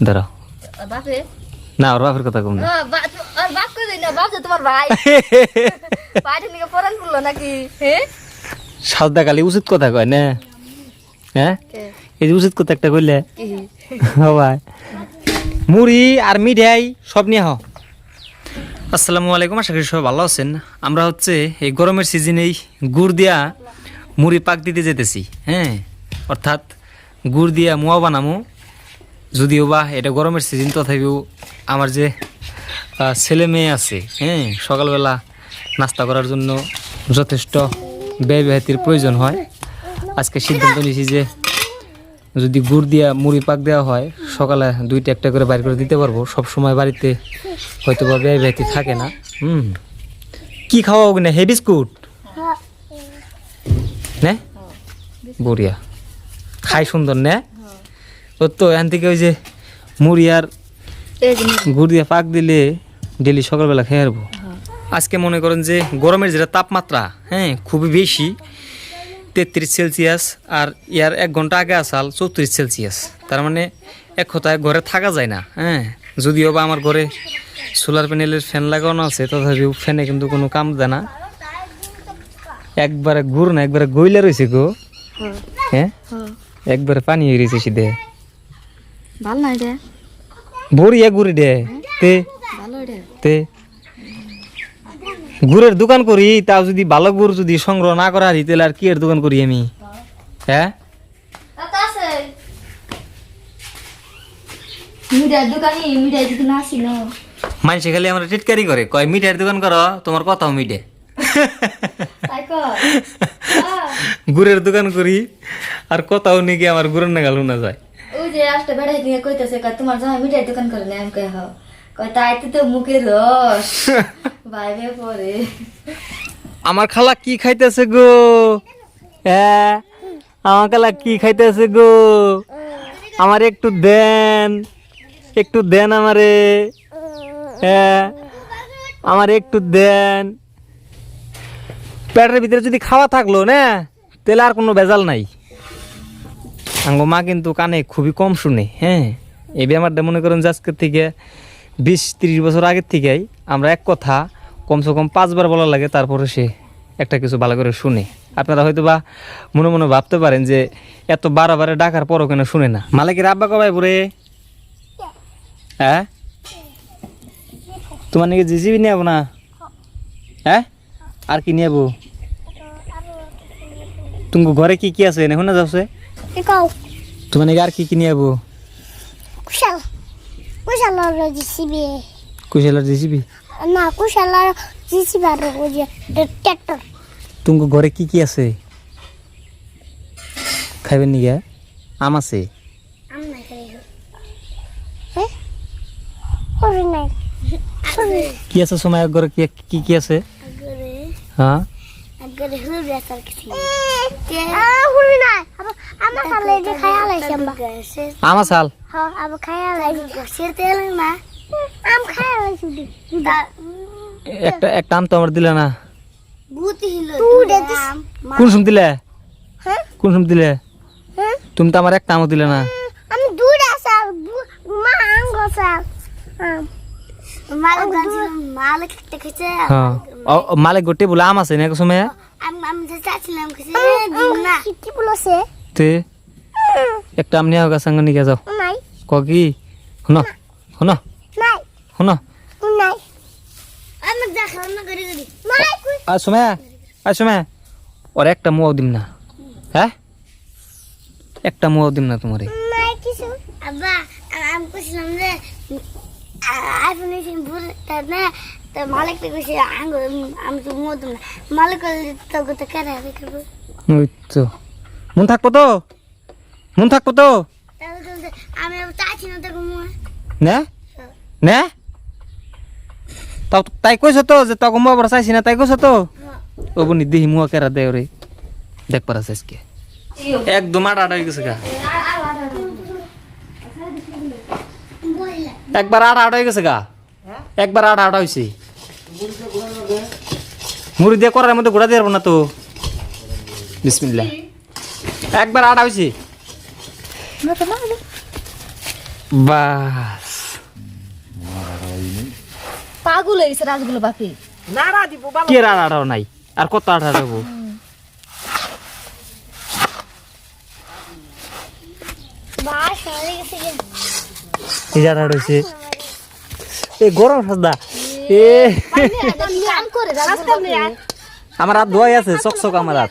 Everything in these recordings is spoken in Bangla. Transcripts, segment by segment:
দাঁড়াও বাপে না ওর বাপের কথা কম না বাপ কই না বাপ তো তোমার ভাই পাঠে নিকে পরান করলো নাকি হ্যাঁ সাদা কালি উচিত কথা কয় না হ্যাঁ এই যে উচিত কথা একটা কইলে ভাই মুড়ি আর মিঠাই সব নিয়ে হও। আসসালামু আলাইকুম, আশা করি সবাই ভালো আছেন। আমরা হচ্ছে এই গরমের সিজনেই গুড় দিয়া মুড়ি পাক দিতে যেতেছি। হ্যাঁ, অর্থাৎ গুড় দিয়া মুয়া বানামো। যদিও বা এটা গরমের সিজন, তথাপিও আমার যে ছেলে মেয়ে আছে, হ্যাঁ, সকালবেলা নাস্তা করার জন্য যথেষ্ট ব্যয়বহাতির প্রয়োজন হয়। আজকে সিদ্ধান্ত নিয়েছি যে যদি গুড় দিয়া মুড়ি পাক দেওয়া হয়, সকালে দুইটা একটা করে বাইর করে দিতে পারবো। সব সময় বাড়িতে হয়তো বা ব্যয়বহাতি থাকে না। কি খাওয়াবো না? হে বিস্কুট নে বড়িয়া খাই সুন্দর নে। ও তো এখান থেকে ওই যে মুড়ি আর গুড় দিয়ে পাক দিলে ডেলি সকালবেলা খেয়ে আসবো। আজকে মনে করেন যে গরমের যেটা তাপমাত্রা, হ্যাঁ, খুবই বেশি, 33 সেলসিয়াস, আর ইয়ার 1 ঘন্টা আগে আসাল 34 সেলসিয়াস। তার মানে এক কথায় ঘরে থাকা যায় না। হ্যাঁ, যদিও বা আমার ঘরে সোলার প্যানেলের ফ্যান লাগানো আছে, তথাপিও ফ্যানে কিন্তু কোনো কাম দেয় না। একবারে গুড় না, একবারে গইলা রয়েছে গো। হ্যাঁ, একবারে পানি হয়ে রয়েছে সিধে। ভালো নাই রে বড়িয়া গুড়ি দে তে ভালো রে তে গুড়ের দোকান করি, তাও যদি ভালো গুড় যদি সংগ্রহ না করা হারি, তাহলে আর কি এর দোকান করি আমি? হ্যাঁ, আছে মিঠাই দোকানি মিঠাই যদি না আসি না মানুষে খালি আমরা টিটকারি করে কয় মিঠাইয়ের দোকান করো, তোমার কথাও মিঠে। তাই কর গুড়ের দোকান করি আর কথাও নাকি আমার গুড়ের নাগাল শোনা যায়। ওই যে আসতে বেড়াই দিয়ে কইতেছে কয় তোমার জামাই মিঠাই দোকান করে না, আমি কই হাও কয় তাই তো মুখের রস বাইরে পরে আমার খালা কি খাইতেছে গো? হ্যাঁ, আমার খালা কি খাইতেছে গো? আমার একটু দেন, একটু দেন আমারে। হ্যাঁ, আমার একটু দেন। পেটের ভিতরে যদি খাওয়া থাকলো না, তাহলে আর কোনো ভেজাল নাই। আঙ্গো মা কিন্তু কানে খুবই কম শুনে। হ্যাঁ, এই ব্যাপারটা মনে করেন যে আজকের থেকে 20-30 বছর আগের থেকেই আমরা এক কথা কমসে কম 5 বার বলা লাগে, তারপরে সে একটা কিছু ভালো করে শুনে। আপনারা হয়তো বা মনে মনে ভাবতে পারেন যে এত বারে ডাকার পরও কেন শুনে না। মালিকের আব্বা কবাই পরে? হ্যাঁ, তোমার নাকি জিসিবি নিয়ে যাবো না? হ্যাঁ, আর কি নিয়ে যাবো? তুমি ঘরে কি কি আছে এখন না যাচ্ছে? তোমার নাকি আর কি কি নিয়ে যাবো? কুশালার জিসিবি কুশালার জিসিবি না, কুশালার জিসিবি আর ওই যে ট্রাক্টর। তুমি ঘরে কি কি আছে খাইবেন নি? আম আছে? আম নাই খাই হ্যাঁ ওরে নাই কি আছে সময় ঘরে কি কি কি আছে? আগরে হ্যাঁ, আগরে হুরে আসার কিছু হুরে নাই। আমার খালে যে খায়া লাইছে আম্বা আম আসাল। হ্যাঁ, আবার খায়া লাইছে গাছের তেল না, আম খায়া লাইছে একটা আম তো আমার দিলে না। বুতি হিলো তুই দেখিস কোন সময় দিলে? হ্যাঁ কোন সময় দিলে? হ্যাঁ, তুমি তো আমার একটা আমও দিলে না। আমি দূর আসাল মা আম গসাল মালিক মালিক দেখেছে। হ্যাঁ, মালিক গোটে বলে আম আছে না এক সময়? আমি যে চাচ্ছিলাম কিছু না কি বলছে তে একটা আম নিয়ে হোক সঙ্গ নিয়ে যাও। নাই কি শুনো শুনো নাই শুনো নাই আমি দেখাও না করি করি নাই আর সময় ওর একটা মুয়াও দিম না। হ্যাঁ, একটা মুয়াও দিম না তোমারে। নাই কিছু আব্বা আমি কইছিলাম যে আইফোন এসে ভুল না, তো মালিক তো কইছে আমি তো মত না, মালিক তো কত করে করব। ওই তো মন থাকবো তো, মন থাকবো তো। তাহলে আমি চাইছি না তো না না তাও তাই কইছ তো যে তখন মুয়া চাইছি না, তাই কইছ তো। ও বনি দেহি মুয়া কেরা দে ওরে দেখ পারা আজকে একদম আড়া হয়ে গেছে গা, একবার আড়া হয়ে গেছে গা, একবার আড়া হয়েছে। মুড়ি দিয়ে করার মধ্যে ঘোরা দিয়ে পারবো না তো। বিসমিল্লাহ, একবার আড়া হয়েছে। বাস পাগল হয়ে গেছে রাজগুলো বাপি কে আড়াও নাই আর কত আড়াবো বাস হয়ে গেছে এই আড়া হয়েছে এই গরম সাদা এ কাম করে রাজগুলো আমার হাত ধোয়াই আছে চকচক আমার হাত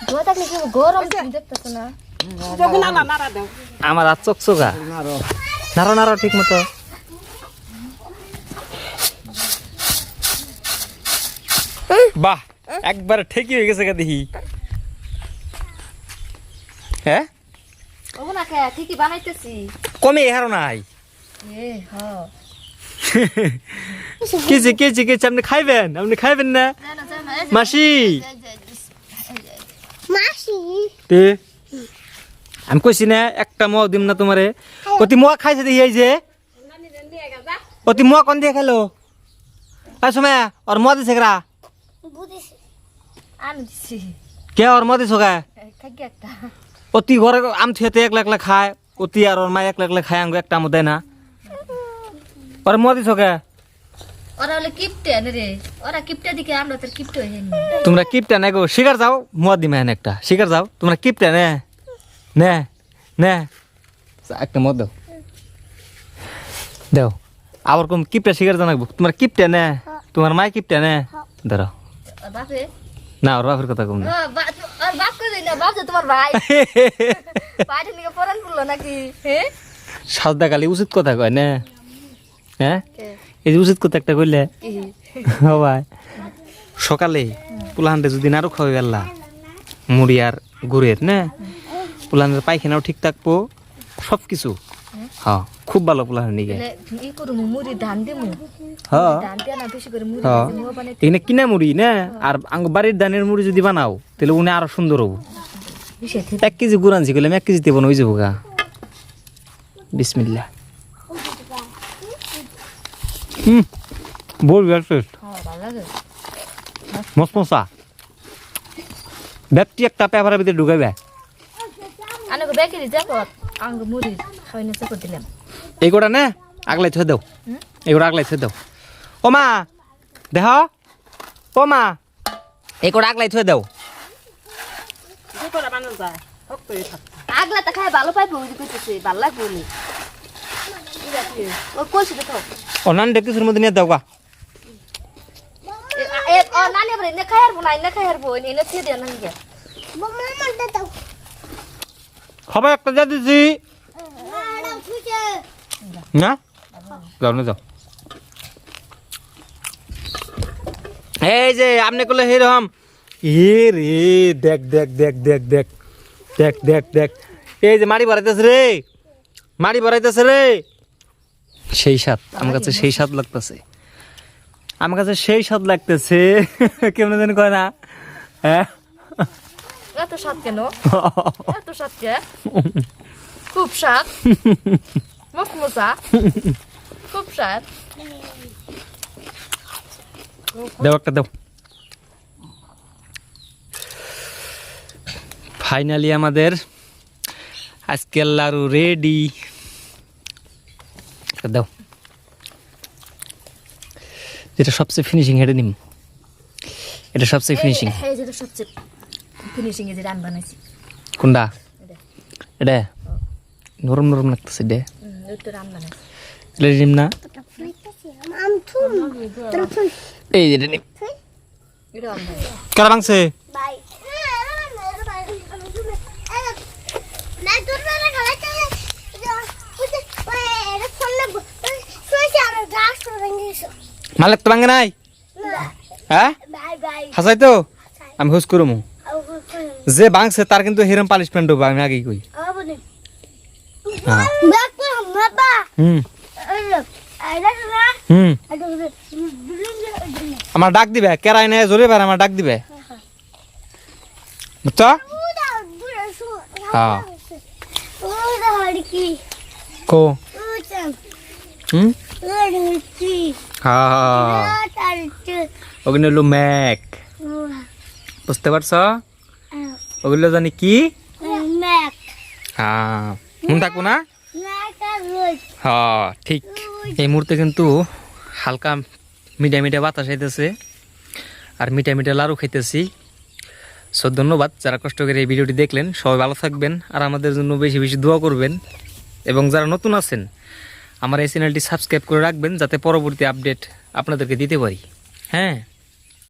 ধোয়া থাকলে কি গরম দেখতেছ না আমার হাত চকচকা নাড়ো নাড়ো ঠিক মতো বাহ একবার ঠিকই হয়ে গেছে দেখি হ্যাঁ ও না কে ঠিকই বানাইতেছি কমে হারো নাই এ হ্যাঁ কেজি কেজি কেজি আপনি খাইবেন না মাসি মাসি তে আমি কইছি না একটা মোয়া দিম না তোমারে অতি মোয়া খাইছে দেখি এই যে অতি মোয়া কোন দিয়ে খেলো আর সময় ওর মোয়া দিছে কেরা বুঝিস আমি দিছি কে ওর মোয়া দিছো গা থাকি একটা অতি ঘরে আম থুয়েতে একলা একলা খায় অতি আর ওর মা একলা একলা খায় আঙ্গু একটা আমও দেয় না ওর মোয়া দিছো কে ওরা হলে কিপটে রে ওরা কিপটে দিকে আমরা তোর কিপটে হয়ে নি তোমরা কিপটা না গো শিকার যাও মোয়া দিমা হেন একটা শিকার যাও তোমরা কিপটা নে নে নে একটা মদ দাও দাও আবার কম কিপটা শিকার জানাবো তোমার কিপটা নে তোমার মায় কিপটা নে ধরো বাপে না ওর বাপের কথা কম না আর বাপ করে না বাপ তো তোমার ভাই পাইতে নিকে পরান পড়লো নাকি হে সাদা কালি উচিত কথা কয় না হ্যাঁ কে এই যে উচিত কথা একটা কইলে কি ভাই সকালে পুলাহানটা যদি নাড়ু খাওয়াই গেলা মুড়ি আর গুড়ের না পুলাহানের পায়খানাও ঠিক থাকবো সব কিছু হ্যাঁ খুব ভালো পুলাহান নিকে তাহলে ই করু মুড়ি ধান দিমু হ্যাঁ ধান দিয়া না বেশি করে মুড়ি হ্যাঁ দিমু বানাই এখানে কিনা মুড়ি না আর আঙ্গ বাড়ির ধানের মুড়ি যদি বানাও তাহলে উনি আরো সুন্দর হবো বিশে 1 কেজি গুড় আনছি গেলাম 1 কেজিতে বানো হয়ে যাবো গা বিসমিল্লাহ বল টেস্ট হ্যাঁ ভালো লাগে মস্ত মশা ব্যাপটি একটা পেপারের ভিতরে ঢুকাইবে আনগো বেকারি যাবো আঙ্গ মুড়ি খাইনে চাকর দিলাম এইগুলা নে আগলাই থৈ দাও এইগুলা আগলাই থৈ দাও ও মা দেহ ও মা এইগুলা আগলাই থৈ দাও আগলা তা খাই ভালো পাইবো ওই কইতেছে ভালো লাগবে বলে ও কইছে দেখো অনান ডেকিসের মধ্যে নিয়ে দাও গা এ ও নানি বলে নে খায়ার বো না খায়ার বো এনে ছে দেন না মামা মানতে দাও খাবার একটা যা দিছি না ফুটে না যাও না যাও এই যে আপনি করলে হেরম এ রে দেখ দেখ দেখ দেখ দেখ দেখ দেখ দেখ এই যে মাড়ি ভরাইতেছে রে মাড়ি ভরাইতেছে রে সেই স্বাদ আমার কাছে সেই স্বাদ লাগতেছে আমার কাছে সেই স্বাদ লাগতেছে কেমন জানি কয় না হ্যাঁ এত স্বাদ কেন এত স্বাদ কে খুব স্বাদ মস্ত মজা খুব স্বাদ দাও একটা দাও ফাইনালি আমাদের আজকের লাড়ু রেডি দাও যেটা সবচেয়ে ফিনিশিং হেঁটে নিম এটা সবচেয়ে ফিনিশিং এই যে সবচেয়ে ফিনিশিং এ যে রান বানাইছি কোনটা এটা নরম নরম লাগতেছে এটা একটু রান বানাইছি এটা নিম না আম থুম তোর থুই এই যেটা নিম এটা রান কারা ভাঙছে বাই না তোর না খাইতে ওই এটা ফোন না সুইছে আর গাছ করে গেছে মালিক তো ভাঙে নাই হ্যাঁ বাই বাই হাসাই তো আমি হুস করমু যে ভাঙছে তার কিন্তু হেরম পানিশমেন্ট হবে আমি আগেই কই আবনে হ্যাঁ বাবা বাবা হুম আইলা না হুম আইলা আমার ডাক দিবে কেরাই নাই জোরে বের আমার ডাক দিবে বুঝছো হ্যাঁ কো হুম হ্যাঁ ওগুলো হলো ম্যাক বুঝতে পারছো ওগুলো জানি কি হ্যাঁ মন থাকবো না হ্যাঁ ঠিক এই মুহূর্তে কিন্তু হালকা মিঠা মিঠা বাতাস আইতেছে আর মিঠা মিঠা লাড়ু খাইতেছি। সো ধন্যবাদ যারা কষ্ট করে এই ভিডিওটি দেখলেন, সবাই ভালো থাকবেন আর আমাদের জন্য বেশি বেশি দোয়া করবেন। এবং যারা নতুন আছেন আমার এই চ্যানেলটি সাবস্ক্রাইব করে রাখবেন যাতে পরবর্তী আপডেট আপনাদেরকে দিতে পারি। হ্যাঁ।